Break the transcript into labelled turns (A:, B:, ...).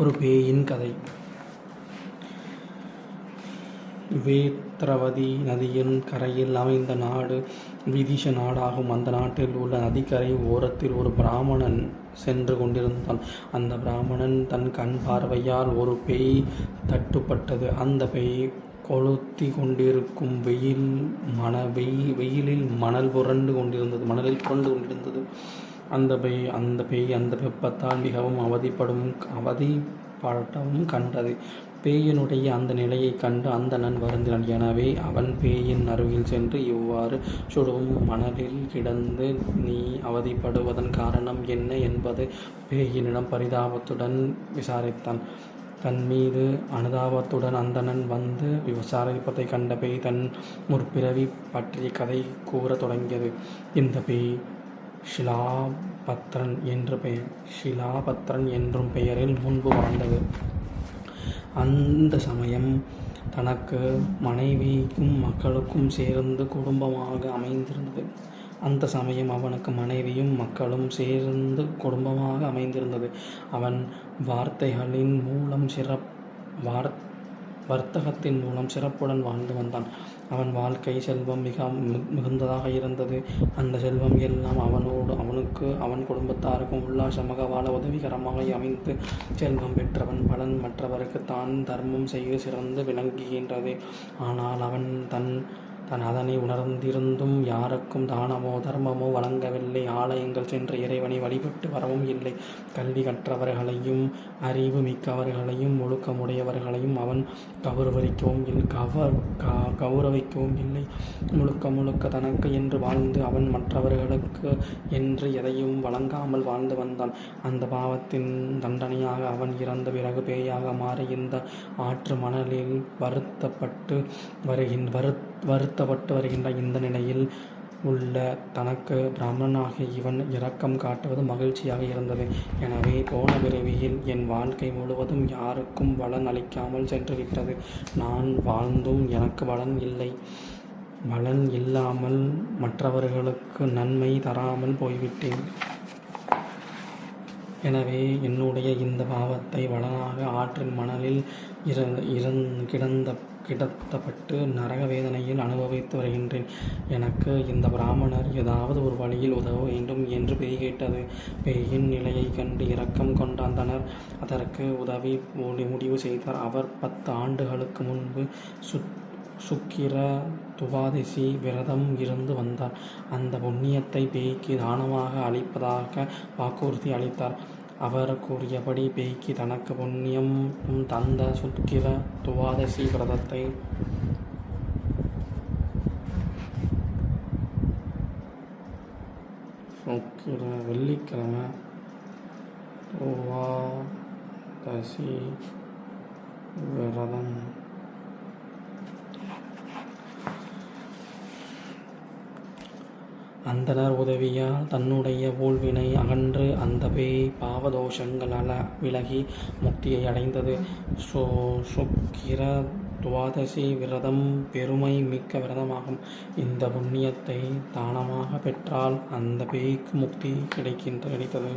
A: ஒரு பேயின் கதை. வேத்ரவதி நதியின் கரையில் அமைந்த நாடு விதிஷ நாடாகும். அந்த நாட்டில் உள்ள நதிக்கரை ஓரத்தில் ஒரு பிராமணன் சென்று கொண்டிருந்தான். அந்த பிராமணன் தன் கண் பார்வையால் ஒரு பேய் தட்டுப்பட்டது. அந்த பேய் கொளுத்தி கொண்டிருக்கும் வெயிலில் மணலில் புரண்டு கொண்டிருந்தது. அந்த பேய் அந்த வெப்பத்தால் மிகவும் அவதிப்படவும் கண்டது. பேயினுடைய அந்த நிலையைக் கண்டு அந்தணன் வருந்தினான். எனவே அவன் பேயின் அருகில் சென்று, இவ்வாறு சுடும் மணலில் கிடந்து நீ அவதிப்படுவதன் காரணம் என்ன என்பது பேயினிடம் பரிதாபத்துடன் விசாரித்தான். தன் மீது அனுதாபத்துடன் அந்தணன் வந்து விசாரிப்பதைக் கண்ட பேய் தன் முற்பிறவி பற்றிய கதை கூறத் தொடங்கியது. இந்த பேய் ஷிலாபத்ரன் என்றும் பெயரில் முன்பு வாழ்ந்தது. அந்த சமயம் தனக்கு மனைவிக்கும் மக்களுக்கும் சேர்ந்து குடும்பமாக அமைந்திருந்தது. அவனுக்கு மனைவியும் மக்களும் சேர்ந்து குடும்பமாக அமைந்திருந்தது. அவன் வர்த்தகத்தின் மூலம் சிறப்புடன் வாழ்ந்து வந்தான். அவன் வாழ்க்கை செல்வம் மிகுந்ததாக இருந்தது. அந்த செல்வம் எல்லாம் அவன் குடும்பத்தாருக்கும் உல்லாசமாக வாழ உதவிகரமாக அமைந்து செல்வம் பெற்றவன் பலன் மற்றவருக்கு தான் தர்மம் செய்து சிறந்து விளங்குகின்றது. ஆனால் அவன் தன் அதனை உணர்ந்திருந்தும் யாருக்கும் தானமோ தர்மமோ வழங்கவில்லை. ஆலயங்கள் சென்று இறைவனை வழிபட்டு வரவும் இல்லை. கல்வி கற்றவர்களையும் அறிவு மிக்கவர்களையும் ஒழுக்கமுடையவர்களையும் அவன் கௌரவிக்கவும் இல்லை. முழுக்க தனக்கு என்று வாழ்ந்து அவன் மற்றவர்களுக்கு என்று எதையும் வழங்காமல் வாழ்ந்து வந்தான். அந்த பாவத்தின் தண்டனையாக அவன் இறந்த பிறகு பேயாக மாறி இந்த ஆற்று மணலில் வருத்தப்பட்டு வருகின்ற இந்த நிலையில் உள்ள தனக்கு பிராமணனாகிய இவன் இரக்கம் காட்டுவது மகிழ்ச்சியாக இருந்தது. எனவே போன பிறவியில் என் வாழ்க்கை முழுவதும் யாருக்கும் பலன் அளிக்காமல் சென்றுவிட்டது. நான் வாழ்ந்தும் எனக்கு பலன் இல்லாமல் மற்றவர்களுக்கு நன்மை தராமல் போய்விட்டேன். எனவே என்னுடைய இந்த பாவத்தை பலனாக ஆற்றின் மணலில் கிடத்தப்பட்டு நரக வேதனையில் அனுபவித்து வருகின்றேன். எனக்கு இந்த பிராமணர் ஏதாவது ஒரு வழியில் உதவ வேண்டும் என்று பேய் கேட்டது. பேயின் நிலையைக் கண்டு இரக்கம் கொண்ட அந்தணர் அதற்கு உதவி முடிவு செய்தார். அவர் 10 ஆண்டுகளுக்கு முன்பு சுக்கிர துவாதசி விரதம் இருந்து வந்தார். அந்த புண்ணியத்தை பேய்க்கு தானமாக அளிப்பதாக வாக்குறுதி அளித்தார். அவர் கூறியபடி பேய்க்கு தனக்கு புண்ணியம் தந்த சுக்கிர துவாதசி விரதத்தை வெள்ளிக்கிழமை துவாதசி விரதம் அந்தணர் உதவியால் தன்னுடைய ஊழ்வினை அகன்று அந்த பேய் பாவதோஷங்கள் விலகி முக்தியை அடைந்தது. சுக்கிர துவாதசி விரதம் பெருமை மிக்க விரதமாகும். இந்த புண்ணியத்தை தானமாக பெற்றால் அந்த பேய்க்கு முக்தி கிடைத்தது.